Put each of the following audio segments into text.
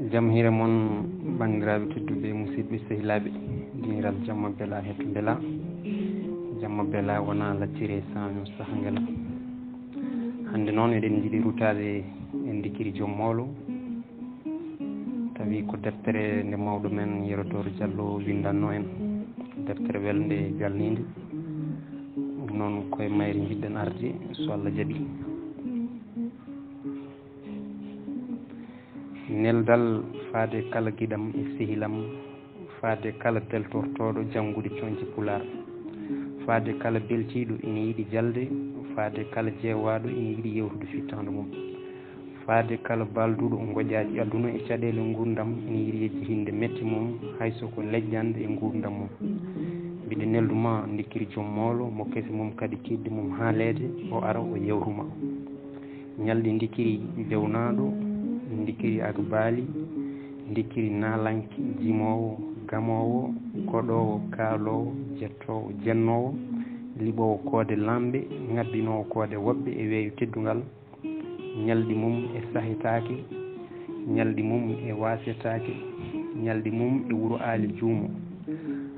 jam hire mon bandiraɓe tedduɓe musidɓe sehilaɓe diniral jamma bela hetto bela jamma bela wona lattire sanno saaha ngela hande noon eɗen jiiɗi rutade en dikiri joom mawlo tawi ko deftere nde mawɗo men Yero Diallo windanno en deftere welde jalnide ɗum noon koye mayre jiɗɗen arde so Allah jaaɓi. Neldal faade kala giɗam e sehilam, faade kala beltortoɗo janngude coñce pular, faade kala beltiɗo ina yiɗi jalde, faade kala jeewaɗo ina yiɗi yewtude fittande mum, faade kala balduɗo goƴaji aduna e caɗele gurdam ina yiɗi yejjitinde metti mum hayso ko lejjande e gurdam mum. mbiɗa nelduma dikkiri joom mawlo mo kese mum kadi kidde mum haalede o ara o yewruma ñalɗi dikkiri bewnaɗo, dikkiri agbaali, dikkiri nalanki, jimowo, gamowo, koɗowo, kaalowo, jettowo, jennowo, liɓowo koode lamɓe, ngabbinowo koode woɓɓe e weeyo teddugal, ñalɗi mum e sahitake, ñalɗi mum e wasetake, ñalɗi mum e wuro aali juumo,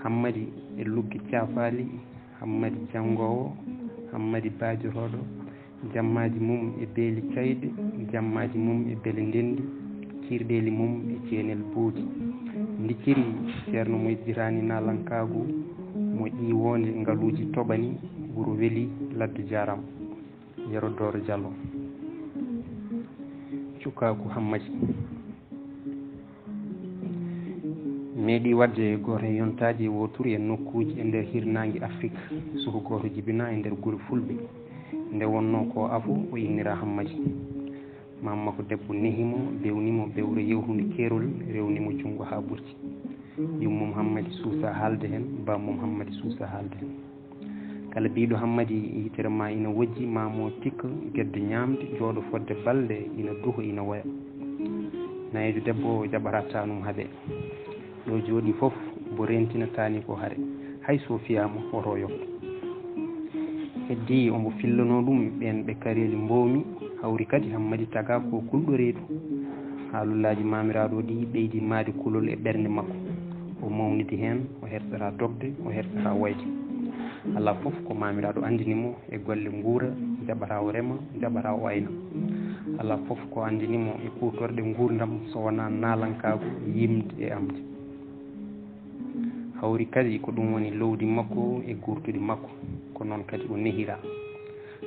hammadi e luggi caafali, hammadi janngowo, hammadi baajoroɗo, jammaji mum e beeli cayɗe, jammaji mum e beele ndendi, cirɗeli mum e ceenel buudi. Dikkiri ceerno moƴƴirani nalankagu mo ƴiwonde ngaluuji toɓani wuro weeli ladde jaram Yero Diallo cukaku hammadi meeɗi wadde goto e yontaji wotour e nokkuji e nder hirnangue Afrique suka goto jibina e nder guure fulɓe nde wonno ko afo o innira hammadi mamma ko debbo nehimo bewnimo bewre yewtude keerol rewnimo junngo ha ɓurti yummum hammadi suusa haalde hen bammum hammadi suusa haalde hen kala biɗo hammadi yitere ma ina wojji mamo tikka guedde ñamde jooɗo fodde balɗe ina duha ina woya nayijo debbo jaɓata tanum haaɓe ɗo jooɗi foof bo rentinatani ko haare hayso fiyama woto yokka heddi omo fillano ɗum ɓen ɓe kareli mbowmi hawri kadi hammadi taga ko kulɗo reedu haalullaji mamiraɗo ɗi ɓeydi maade kulol e ɓernde makko o mawnidi hen o hersata dogde o hersata wayde ala foof ko mamiraɗo andinimo e golle guura jaɓata o rema jaɓata o ayna ala foof ko andinimo e kutorɗe gurdam so wona nalankago yimde e amde hawri kadi ko ɗum woni lowdi makko e gurtude makko ko noon kadi o nehira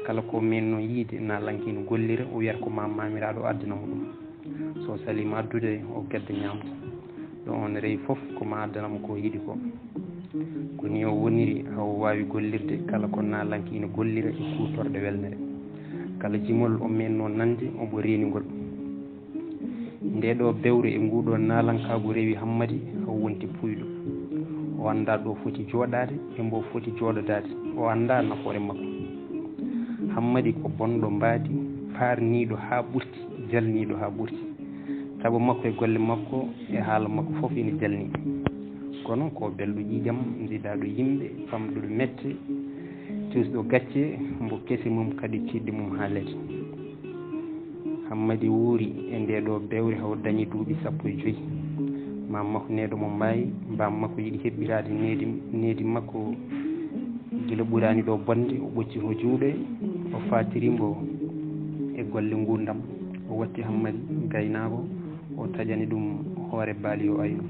kala ko menno yiide nalankino gollira o wiyata ko mamiraɗo addanamo ɗum so salima addude o gedda ñamde ɗo on rewi foof koma addanamo ko yiiɗi ko ni o woniri hawo wawi gollirde kala ko nalankino gollira e kutorɗe welnere kala jimol o menno nande omo renigol nde ɗo bewre e nguɗo nalankago rewi hammadi haw wonti puyɗo o anda ɗo foti joɗade e mbo foti joɗodade o anda nafoore makko hammadi ko bonɗo mbaadi parniɗo ha ɓurti jalniɗo ha ɓurti saabu makko e golle makko e haala makko foof ina jalni kono ko belɗo ƴiƴam jiidaɗo yimɓe famɗuɗo mette tusɗo gacce mbo kese mum kadi tidde mum haalede hammadi wuuri e nde ɗo bewre haw dañi duuɓi 15 mammakko neɗo mo mbayi bammakko yiiɗi heɓɓirade needi makko gila ɓurani ɗo bonde o ɓocci ho juuɗe o fatirimo e golle gurdam o watti hammadi gaynako o taƴani ɗum hoore baali o ayno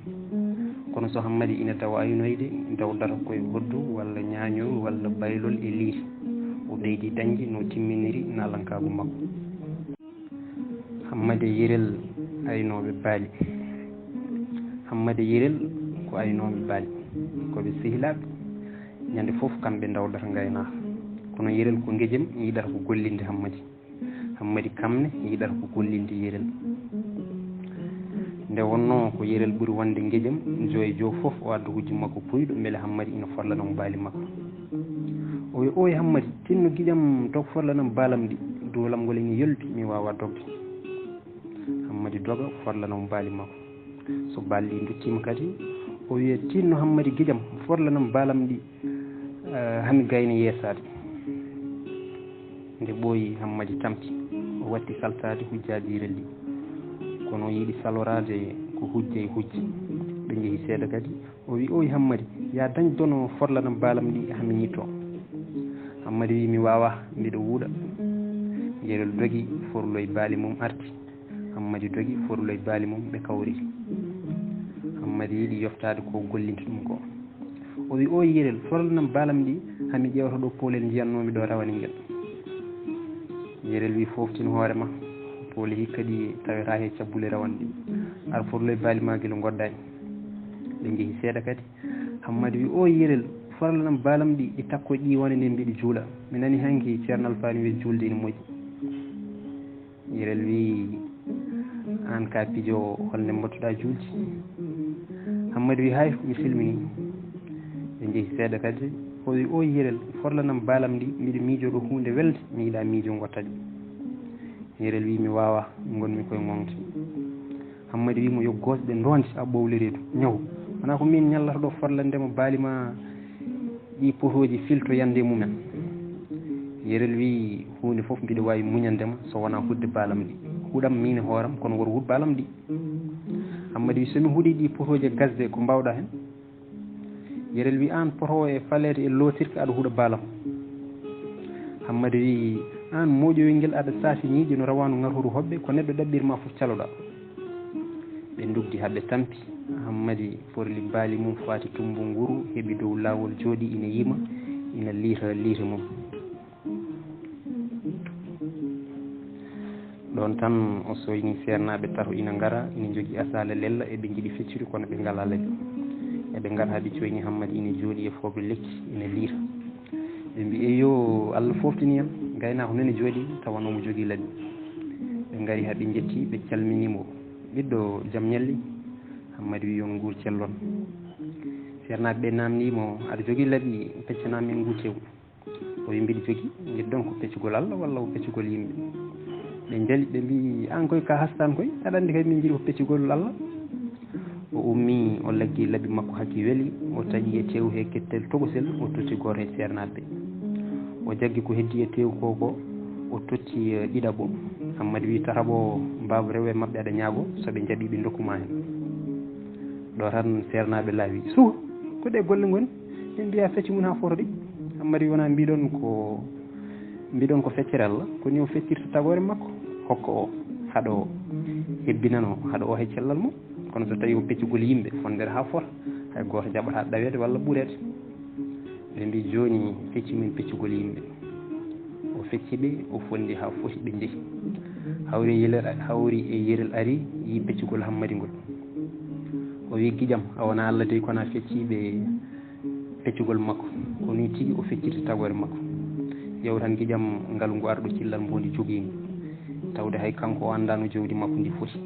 kono so hammadi ina tawa aynoyde dawdata koye hoddu walla ñañol walla baylol e liiti o ɓeydi dañde no timminiri nalankagu makko hammadi yirel aynoɓe baali hammadi yirel ko aynoɓe baali koɓe sehilaɓe ñande foof kamɓe dawdata gaynaka kono yirel ko guejem yiɗata ko gollinde hammadi kamne yiɗata ko gollinde yirel nde wonno ko yirel ɓuuri wonde guejem jo foof o adda hujju makko puyɗo beele hammadi ina forlanamo baali makko o wi oye hammadi tinno guiƴam dog forlanam baalam ɗi duwalam ngol ina yoldi mi wawa dogde hammadi doga forlanamo baali makko so balli duttima kadi o wiya tinno hammadi guiƴam forlanam baalam ɗi hami gayna yeesade nde ɓooyi hammadi tamti o watti saltade hujjaji yirel ɗi kono yiɗi salorade ko hujje e hujje ɓe jeehi seeɗa kadi o wi oyi Hammadi ya dañ dono forlana baalam ɗi hami ñitto Hammadi wi mi wawa mbiɗo wuuɗa yerel dogi forloye baali mum arti Hammadi dogi forloye baali mum ɓe kawri Hammadi yiɗi yoftade ko gollinta ɗum ko o wi o yerel forlanam baalam ɗi hami ƴewta ɗo poolel jiyannomi ɗo rawani ngel yerel wi foftin hoorema poole hikka ɗi taweta he cabbule rawan ɗi ar forloye baali ma guila goddani ɓe jeehi seeɗa kadi Hammadi wi o yerel forlanam baalam ɗi ɗi takkoye ƴiwonde nde mbiɗi juula mi nani hanki ceerno Alfani wi julde ina moƴƴi yerel wi an ka pijo holne mbattuɗa julde Hammadi wi hay mi silmini ɓe jeehi seeɗa kadi o wi o yerel forlanam baalam ɗi mbiɗa miijo ɗo hunde welde mi yiiɗa miijo gottaɗe yerel wi mi wawa gonmi koye gonta Hammadi wimo yo goosɗe donde a ɓowlireedu ñaw wona ko min ñallata ɗo forlandema baalima ɗi potoji filto yande mumen yerel wi hunde foof mbiɗa wawi muñandema so wona hudde baalam ɗi huɗam min e hooram kono woto huud baalam ɗi Hammadi wi somi huuɗi ɗi potoji e gasde ko mbawɗa hen yerel wi an poto e falede e lotirke aɗa huuɗa baalam Hammadi wi an moƴoyel ngel aɗa saasi ñiiƴe no rawanu ngartoru hoɓɓe ko neɗɗo ɗaɓɓirma foof caloɗa ɓe dugdi haɓe tampi Hammadi forli baali mum fati tumbu nguru heeɓi dow lawol jooɗi ina yima ina liita liita mum ɗon tan o soyni sernaɓe tato ina ngara ina jogui asala lella eɓe jiiɗi feccude kono ɓe ngala leɗɗe eɓe ngara haaɓe coyni Hammadi ina jooɗi e fooɓe lekki ina liita ɓe mbi eyo Allah foftini en gaynako nani jooɗi tawanomo jogui laɓi ɓe ngari haaɓe jetti ɓe calminimo ɓiɗɗo jaam ñalli Hammadi wi yon guur cellon sernaɓe ɓe namdimo aɗa jogui laaɓi peccanami en guur tew o wi mbiɗa jogui guiɗɗon ko peccugol Allah walla ko peccugol yimɓe ɓe jaali ɓe mbi an koy ka hastan koy aɗa andi kay min jiiɗi ko peccugol Allah o ummi o laggi laaɓi makko hakki weeli o taƴi e tew he kettel togosel o totti goto e sernaɓe o jaggi ko heddi e tew koko o totti ɗiɗaɓo Hammadi wi tataɓo mbaba rew e mabɓe aɗa ñaago soɓe jaaɓi ɓe dokkuma hen ɗo tan sernaɓe laawi suwa ko ɗe golle goni ɓe mbiya fecci mum ha foto ɗi Hammadi wona mbiɗon ko feccere Allah koni o feccirta tagore makko hokka o haɗo hebbinano haɗo o hay cellal mum kono so tawi ko peccugol yimɓe fondere ha fota hay goto jaɓata ɗawede walla ɓuurede ɓe mbi joni fecci min peccugol yimɓe o fecci ɓe o fondi ha foti ɓe jeehi hawri e yerel ari yi peccugol Hammadi ngol o wi guiƴam a wona Allah de kono a fecciɓe peccugol makko ko ni tigui o feccirta tagore makko ƴeew tan guiƴam ngal ngu arɗo cillal mbondi joguigu tawde hay kanko o andano jawdi makko ndi foti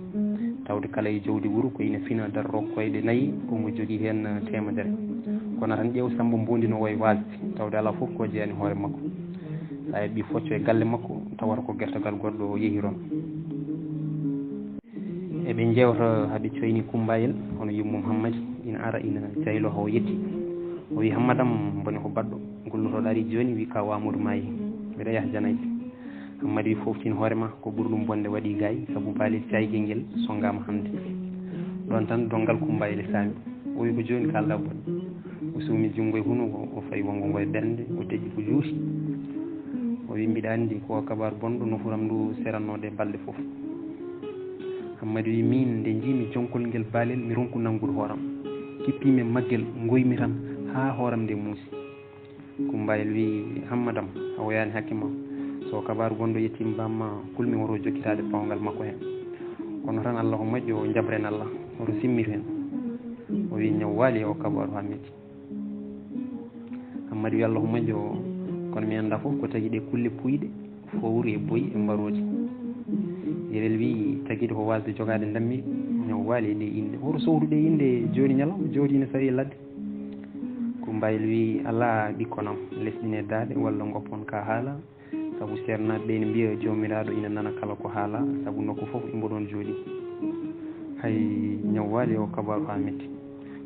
tawde kala e jawdi wuuro ko ina fina darro koyɗe nayyi omo jogui hen temedere kono tan ƴeew Samba mbondi no woye wasde tawde ala foof ko jeyani hoore makko sa heeɓi focco e galle makko tawata ko guertogal goɗɗo yeehi toon eɓe jewta haaɓe coyni Kumbayel hono yummum Hammadi ina ara ina jaylo hawo yetti o wi Hammadam bone ko baɗɗo gollotoɗo ari joni wi ka Wamoudou maayi mbiɗa yaaha Janaysi Hammadi wi foftin hoorema ko ɓuri ɗum bonde waɗi gaay saabu baalel caygel ngel sonngama hannde ɗon tan dongal Kumbayel saami o wi ko joni kalɗa bonde o suumi junngo e hunuko o fawi wongo ngo e ɓernde o teƴi ko juuti o wi mbiɗa anndi ko kabaru bonɗo nofuram ndu serannode balɗe fof Hammadi wi min nde jiimi jonkol ngel baalel mi ronku nanngude hooram kippimi maggel goymi tan ha hooram nde muusi Kumbayel wi Hammadam a woyani hakke ma so kabaru gonɗo yettima bamma kulmi woto jokkitade pawngal makko hen kono tan Allah ko moƴƴo o jabren Allah woto simmir hen o wi ñaw waali o kabaru ha metti Hammadi wi Allah ko moƴƴo kono mi anda foof ko tagui ɗe kulle puyɗe fowru e boyi e mbarodi yerel wi taguiɗe ko wasde jogade dammi ñaw waali e ɗe inde woto sowrude inde joni ñalawma jooɗi ne sawi ladde Kumbayel wi ala ɓikkonam lesɗine daade walla goppon ka haala saabu sernaɓe ɓe ne mbiya jomiraɗo ina nana kala ko haala saabu nokku foof imbo ɗon jooɗi hay ñaw waali o kabaru ha metti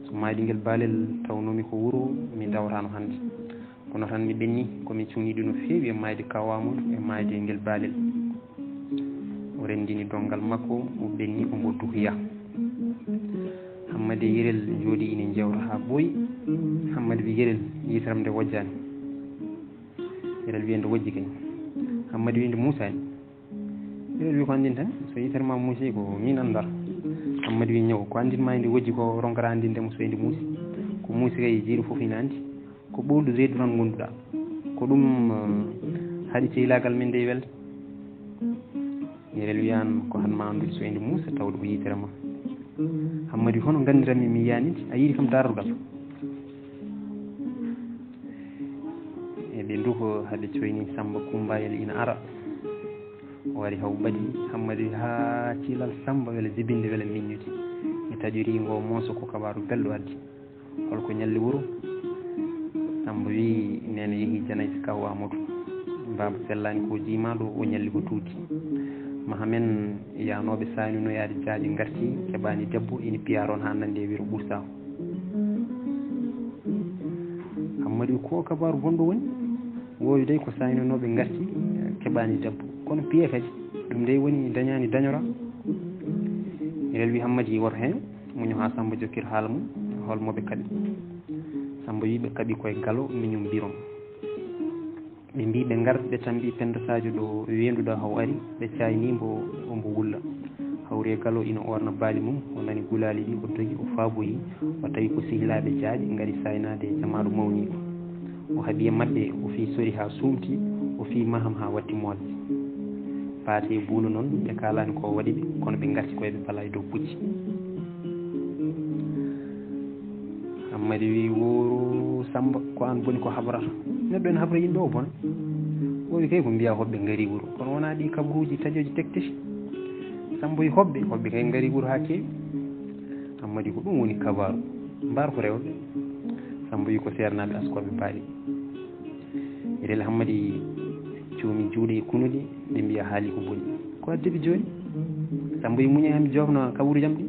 so maaɗi ngel baalel tawnomi ko wuuro mi dawrano hannde kono tan mi ɓenni komi cuniɗi no feewi e mayde ka Wamoudou e mayde ngel baalel o rendini dongal makko o benni o mo duhiya Hammadi Yirel jodi ina jewta ha boyi Hammadi wi Yirel yitaram nde wojjani Yirel wi nde wojji kay Hammadi wi nde musani Yirel wi ko andin tan so yitere ma muusi ko min andar Hammadi wi ñaw ko andinma nde wojji ko ronkata andinde mo so nde muusi ko muusi kay jiiɗo fof ina andi ko ɓowdu reedu tan gonduɗa ko ɗum haɗi sehilagal men nde welde Yirel wiyan ko hanma andude so nde muusa tawde ko yitere ma Hammadi hono gandiranmi mi yiyani a yiɗi kam darugal ɓe nduko haɓe coyni Samba Kumbayel ina ara o wari haw ɓadi Hammadi ha cilal Samba wele jibinde wele miññude mi taƴori ngo mooso ko kabaru belɗo addi holko ñalli wuro Samba wi nene yeehi Janaysi kaw Amadou baba sellani ko jimaɗo o ñalli ko tuuti mahamen yanoɓe sanunoyade jaaƴe garti keɓani debbo ina piya toon ha nande wiro ɓursako Hammadi ko kabaru gonɗo woni wowi dey ko sanunoɓe garti keɓani debbo kono piye kadi ɗum dey woni dañani dañora Yirel wi Hammadi woto hen muñu ha Samba jokkir haala mum holmoɓe kaaɓi Samba wi ɓe kaaɓi koye galo miñum birom ɓe mbi ɓe gar ɓe tambi Penda Sadio ɗo wenduɗa haw ari ɓe cayni mbo wulla hawre galo ina orna baali mum o nani gulali ɗi o dogi o faaboyi o tawi ko sehilaɓe jaaƴe gari saynade jamaɗo mawniɗo o haaɓi e mabɓe o fi sori ha sumti o fi maham ha watti molde paate buulo noon ɓe kalani ko waɗi ɓe kono ɓe garti koyeɓe bala e dow pucci Hammadi wi woro Samba ko an boni ko habrata neɗɗo ene habra yimɓe o bona o wi kay ko mbiya hoɓɓe ngari wuro kono wona ɗi kabaruji taƴoji tekteti Samba wi hoɓɓe kay ngari wuro ha kewi Hammadi ko ɗum woni kabaru mbar ko rewɓe Samba wi ko sernaɓe askoɓe baali Yirel Hammadi coomi juuɗe e kunuɗe ɓe mbiya haali ko boni ko addeɓe joni Samba wi muñe hami jofno kabaru jam ɗi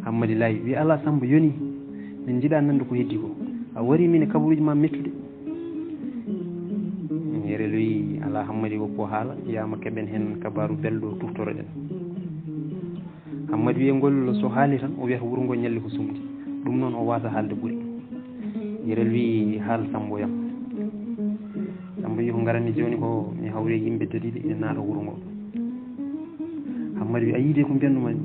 Hammadi laayi wi ala Samba yoni min jiiɗa nande ko heddi ko a wari min e kabaruji ma mettude Yirel wi ala Hammadi woppo haala yama keɓen hen kabaru belɗo tuftoroɗen Hammadi wi ngol so haali tan o wiyata wuuro ngo ñalli ko sumti ɗum noon o wasa haalde ɓuuri Yirel wi haal Samba yam Samba wi ko garani joni ko mi hawre yimɓe dadiɓe ina naata wuuro ngo Hammadi wi a yiide ko mbiyannumani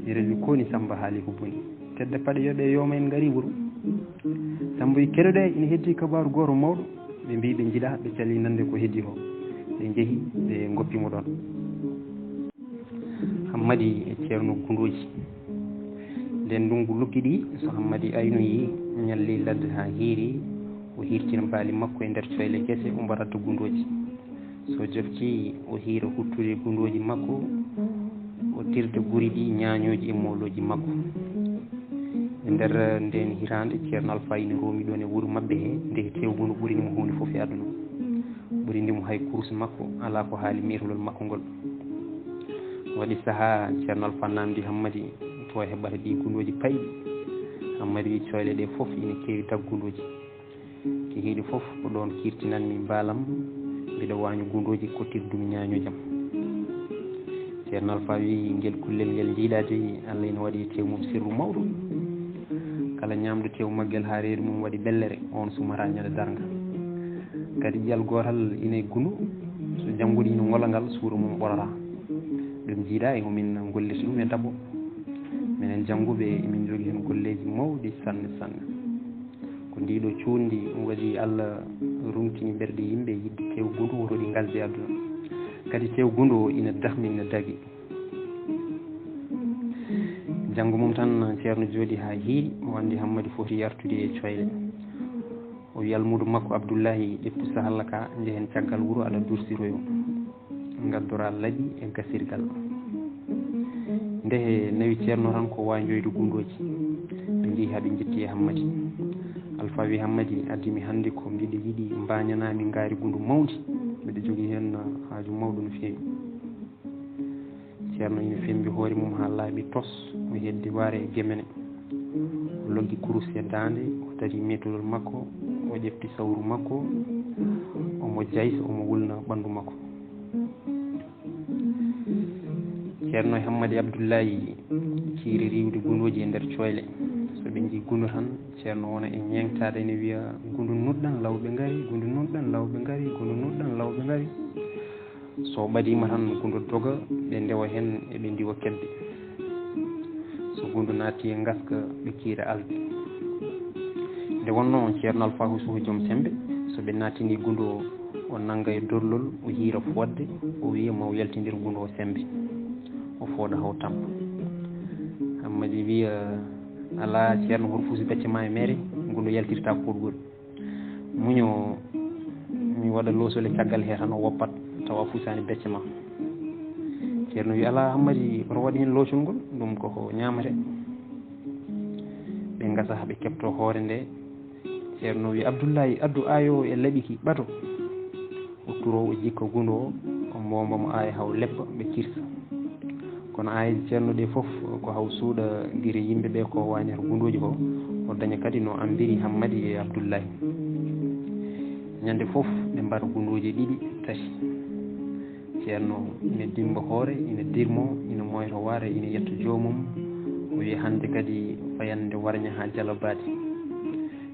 Yirel wi koni Samba haali ko boni tedde paɗe yoɗe yoma en gari wuuro Samba wi keɗoɗe ina heddi kabaru goto mawɗo ɓe mbi ɓe jiiɗa ɓe calli nande ko heddi ko ɓe jeehi ɓe goppimo ɗon Hammadi e ceerno Gundoji nden ndungu lukkiɗi so Hammadi aynoyi ñalli ladde ha hiiri o hirtina mbaali makko e nder coyle kese o mbaradda Gundoji so jofti o hiira huttude Gundoji makko o tirda guri ɗi ñañoji e moloji makko e nder nden hirande ceerno Alpha ina romi ɗon e wuuro mabɓe he nde tew gundu ɓuurinimo hunde foof e aduna ɓuurindimo hay kurus makko ala ko haali mirlol makko ngol waɗi saaha ceerno Alpha namdi Hammadi to heɓata ɗi Gundoji payɗi Hammadi wi coyle ɗe foof ina kewi daggundoji kehiɗi foof ko ɗon kirtinanmi mbaalam mbiɗa waño Gundoji kottirdumi ñañojam ceerno Alpha wi ngel kullel ngel jiiɗade Allah ina waɗi tew mum sirru mawɗo kala ñamdu tew maggel ha reedu mum waɗi bellere on sumata ñande darga kadi ƴal gotal ina e Gundu so jangguɗi ina ngola ngal suuro mum ɓorata ɗum jiiɗa e homin gollita ɗum e daaɓo minen jangguɓe emin jogui hen golleji mawɗi sanne sanne ko ndiɗo cuundi waɗi Allah rumtini ɓerɗe yimɓe yidde tew Gundu wotoɗi ngalde aduna kadi tew Gundu o ina dahmi ina daagui janggo mum tan ceerno jooɗi ha hiiɗi o andi Hammadi foti yartude e coyle o wi almudo makko Abdoullahi ƴettu sahalla ka jehen caggal wuuro aɗa dursiroyo gaddora laaƴi e gasirgal nde nawi ceerno tan ko wawi joyde Gundoji ɓe jeehi haaɓe jetti e Hammadi Alpha wi Hammadi addimi hannde ko mbiɗa yiiɗi mbañanami ngaari Gundu mawdi mbiɗa jogui hen haaju mawɗo no fewi ceerno ina fembi hoore mum ha laaɓi tos o heddi waare e gemene o loggi kurus e dande o tari metodol makko o ƴefti sawru makko omo jaysa omo wulna ɓandu makko ceerno Hammadi Abdoullahi ciiri riwde gundoji e nder coyle so ɓe jii gundu tan ceerno wona e ñengtade ene wiya gundu nudɗan lawɓe ngari gundu nudɗan lawɓe ngari gundu nudɗan lawɓe ngari so ɓadima tan gundu doga ɓe ndewa hen eɓe ndiwa kedde so gundu naati e gaska ɓe kiira alde nde wonno ceerno Alpha Oussou joom sembe so ɓe naatini gundu o nangga e dorlol o hiira fodde o wiya ma o yaltidir gundu o sembe o fooɗa haw tampa Hammadi wiya ala ceerno hoto fuusi becce ma e mere gundu yaltirta koɗgol muño mi waɗa losole caggal he tan o woppat tawa fuusani becce ma ceerno wi ala Hammadi oto waɗi hen losol ngol ɗum koko ñamate ɓe gasa haɓe kepto hoore nde ceerno wi Abdoullahi addu ayo e laaɓiki ɓato o turo o jikka gundu o mombamo aya haw leppa ɓe kirsa kono ayeji ceerno ɗe foof ko haw suuɗa guire yimɓeɓe ko wañata gunduji ko o daña kadi no ambiri Hammadi e Abdoullahi ñande foof ɓe mbaɗa gunduji ɗiɗi tati ceerno ina dimba hoore ina dirmo ina moyta waare ina yetta joomum o wi hande kadi fayande warña ha jalabade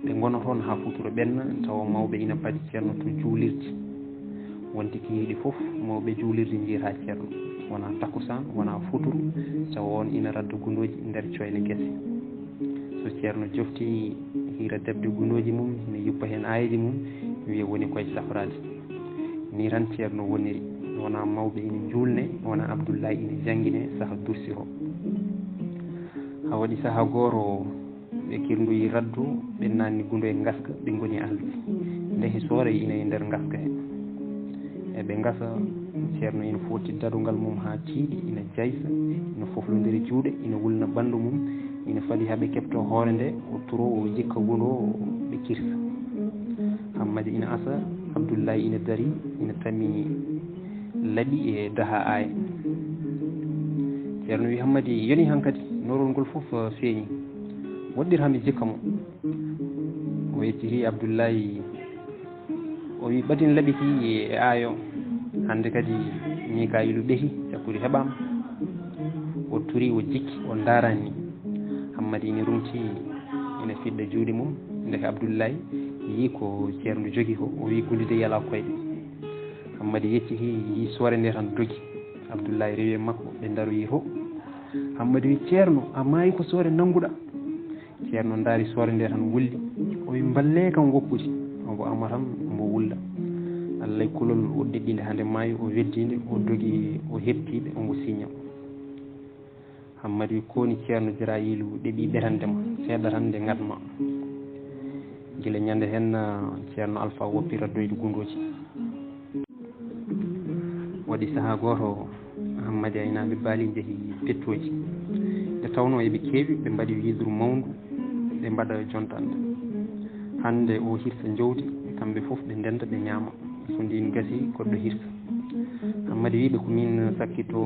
ɓe gona toon ha futuro ɓenna tawa mawɓe ina paadi ceerno to juulirde wonti ki yiiɗi foof mawɓe juulirde jiita ceerno wona takusan wona futuro tawa on ina radda gundoji nder coyle guese so ceerno jofti hiira debde gundoji mum ina yuppa hen ayeji mum wiya woni koye safrade ni tan ceerno woniri wona mawɓe ina julne wona Abdoullahi ina jangguine saaha dursi o ha waɗi saaha goto ɓe kirdoyi raddu ɓe nanni gundo e gaska ɓe goni alde ndehe soore ina e nder gaska he eɓe gasa ceerno ina foti dadugal mum ha tiiɗi ina jaysa ina foflodiri juuɗe ina wulna ɓandu mum ina faadi haaɓe kepto hoore nde o turo o jikka gundo o ɓe kirsa Hammadi ina asa Abdoullahi ina dari ina tami laaɓi e daha aya ceerno wi Hammadi yoni hankkadi norol ngol foof feeñi woɗɗir hami jikka mo o yecciti Abdoullahi o wi ɓadin laaɓiki e ayo hande kadi Mikayilu ɓeeti cakkudi heɓama o turi o jikki o darani Hammadi ina rumti ina fiɗɗa juuɗe mum ndeke Abdoullahi yi ko ceerno jogi ko o wi gullude yala koyɗe Hammadi yecciti yi soore nde tan dogi Abdoullahi rewi makko ɓe daroyi to Hammadi wi ceerno a maayi ko soore nannguɗa ceerno daari soore nde tan wulli o wi balle kam woppude omo ama tan mbo wulla Allah kulol o deɗɗinde hande maayi o weddinde o dogi o heptiɓe omo signa Hammadi wi koni ceerno Jirayilu ɗeeɓi ɓetandema seeɗa tan nde gatma guila ñande hen ceerno Alpha woppi raddoyde gundoji waɗi saaha goto Hammadi aynaɓe baali jeehi pettoji nde tawno eɓe keewi ɓe mbaɗi widru mawndu ɓe mbaɗa jontande hande o hirsa jawdi kamɓe foof ɓe ndenda ɓe ñaama so ndin gasi koɗɗo hirsa Hammadi wiɓe ko min sakkito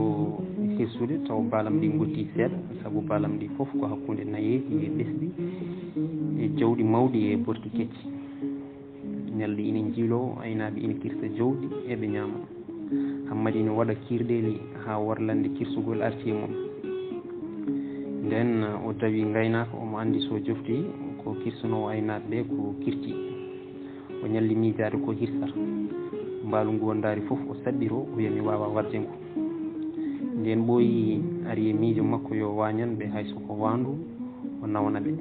hirsude taw baalam ɗi gotti seeɗa saabu baalam ɗi foof ko hakkude nayeji e ɓesɗi e jawɗi mawɗi e borti kecci ñalli ina jiilo aynaɓe ina kirsa jawdi eɓe ñaama Hammadi ina waɗa kirɗeli ha warlande kirsugol arti e mum nden o dawi gaynaka omo andi so jofti ko kirsunowo aynaɓe ɓe ko kirti o ñalli miijade ko hirsata mbaalu ngu wondaari fof o saɗɗiro o wiya mi wawa warde ngu nden ɓooyi ari e miijo makko yo wañan ɓe hay soko wandu o nawna ɓe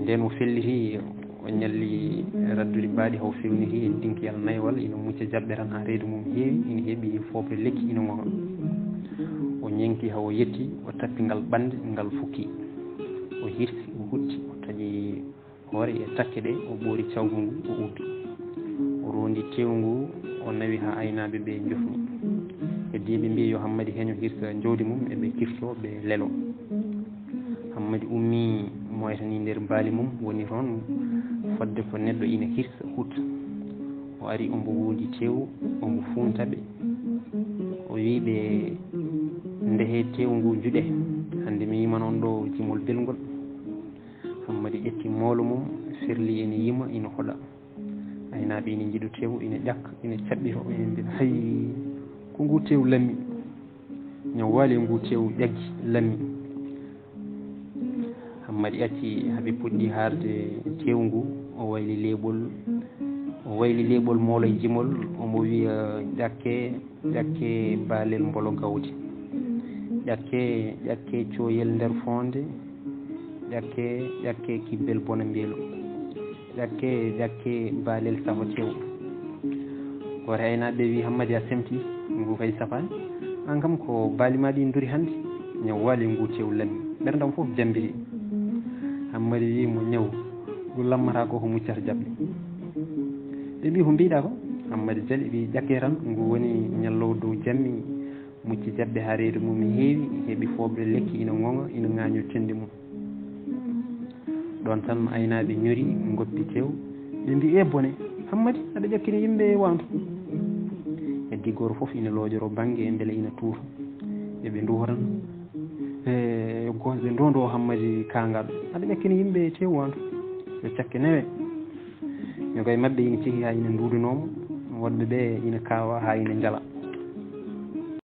nden o felliti o ñalli raddude mbaaɗi haw fewniti e dinkiyal naywal ina mucca jaɓɓe tan ha reedu mum heewi ina heeɓi fooɓe lekki ina ngona o ñengti haw yetti o tappi ngal ɓande ngal fukki o hirsi o hutti o taƴi hoore e takke ɗe o ɓoori cawgu ngu o ubbi o rondi tewu ngu o nawi ha aynaɓe ɓe jofni heddiɓe mbi yo Hammadi heño hirsa jawdi mum eɓe kirso ɓe lelo Hammadi ummi moytani nder baali mum woni toon fodde ko neɗɗo ina hirsa hutta o ari ombo wundi tewu ombo funtaɓe o wiɓe ndehe tewu ngu juɗe hande mi yima noon ɗo jimol belgol Hammadi ƴetti moolo mum firli ene yima ina hoɗa aynaɓe ina jiiɗo tewu ina ƴakka ina caɓɓito ina mbiya hay ko ngu tewu lammi ñawwali ngu tew ƴaggi lammi hammadi acci haɓe puɗɗi harde tew ngu o wayli leeɓol moolo e jimol omo wiya ƴakke baalel mbolo gawde ƴakke coyel nder fonde ƴakke kibbel bona mbeelo ƴakke baalel safa tew woto aynaɓe wi hammadi a semti ngu kay safani an kam ko baalima ɗi duri hannde ñawwali ngu tew lammi ɓerdam fof jambiri hammadi wi mo ñaw ngu lammata ko muccata jaɓɓe ɓe mbi ko mbiɗa ko hammadi jali ɓi ƴakke tan ngu woni ñallowo dow jammi mucci jaɓɓe ha reedu mum heewi heeɓi foɓre lekki ina ŋoŋa ina ŋaño tendi mum ɗon tan aynaɓe ñori goppi tew ɓe mbi e bone hammadi aɗa ƴakkini yimɓe wantu heddi goto foof ina loojoro banggue beele ina tuuta eɓe duworan ɓe ndondo hammadi kangal aɗa ƴakkini yimɓe tew wantu yo cakke newe yo koye mabɓe ina ceehi ha ina duudunomo wonɓe ɓe ina kawa ha ina jala